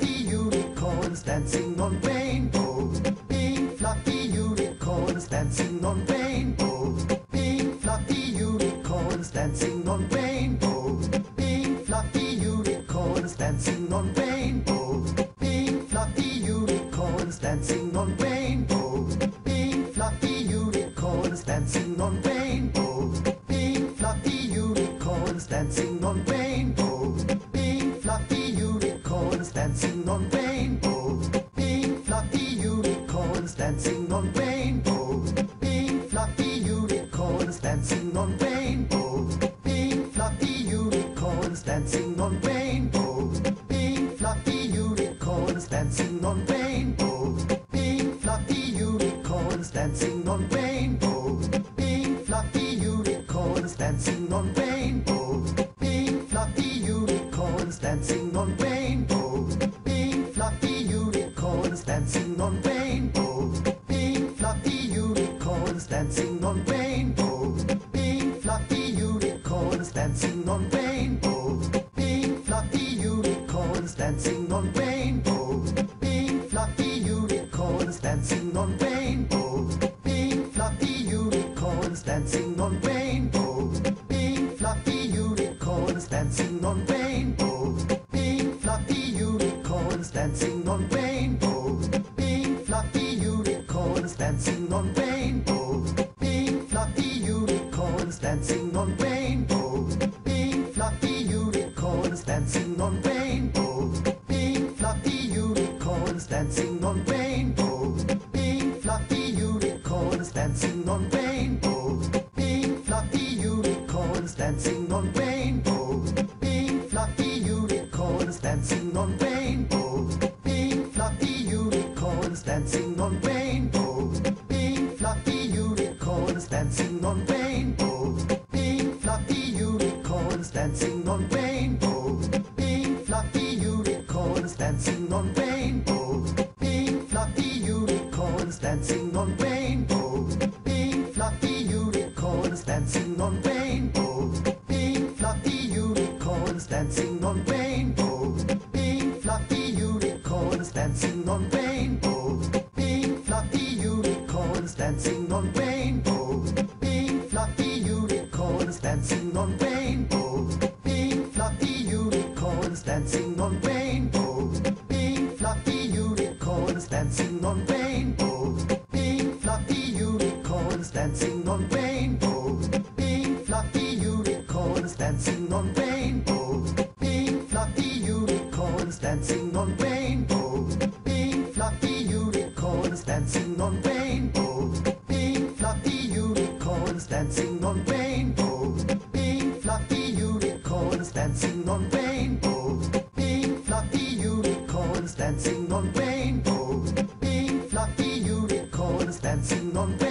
fluffy unicorns dancing on rainbows. Pink fluffy unicorns dancing on rainbows. Pink fluffy unicorns dancing on rainbows. Pink fluffy unicorns dancing on rainbows. Pink fluffy unicorns dancing on rainbows. Pink fluffy unicorns dancing on rainbows. Pink fluffy unicorns dancing on rainbows. Pink fluffy unicorns dancing on rainbows. Pink fluffy unicorns dancing on rainbows. Pink fluffy unicorns dancing on rainbows. Pink fluffy unicorns dancing on rainbows. Pink fluffy unicorns dancing on rainbows. Pink fluffy unicorns dancing on rainbows. Pink fluffy unicorns dancing on rainbows. Pink fluffy unicorns dancing on rainbows. Pink fluffy unicorns dancing on rainbows. Pink fluffy unicorns dancing on rainbows. Pink fluffy unicorns dancing on rainbows. Pink fluffy unicorns dancing on rainbows. Pink fluffy unicorns dancing on rainbows. Pink fluffy unicorns dancing on rainbows. Pink fluffy unicorns dancing on rainbows. Pink fluffy unicorns dancing on rainbows. Pink fluffy unicorns dancing on rainbows. Pink fluffy unicorns dancing on rainbows. Pink fluffy unicorns dancing on rainbows. Pink fluffy unicorns dancing on rainbows. Pink fluffy unicorns dancing on rainbows. Pink fluffy unicorns dancing on rainbows. Pink fluffy unicorns dancing on rainbows. Pink fluffy unicorns dancing on rainbows. Pink fluffy unicorns dancing on rainbows. Pink fluffy unicorns dancing on rainbows. Pink fluffy unicorns dancing on rainbows. Pink fluffy unicorns dancing on rainbows. Pink fluffy unicorns dancing on rainbows. Pink fluffy unicorns dancing on rainbows. Pink fluffy unicorns dancing on rainbows. Pink fluffy unicorns dancing on rainbows. Pink fluffy unicorns dancing on rainbows. Pink fluffy unicorns dancing on rainbows. Pink fluffy unicorns dancing on rainbows. Pink fluffy unicorns dancing on rainbows. Pink fluffy unicorns dancing on rainbows. Pink fluffy unicorns dancing on rainbows. Pink fluffy unicorns dancing on rainbows. Pink fluffy unicorns dancing on rainbows. Pink fluffy unicorns dancing on rainbows. Pink fluffy unicorns dancing on rainbows. Pink fluffy unicorns dancing on rainbows.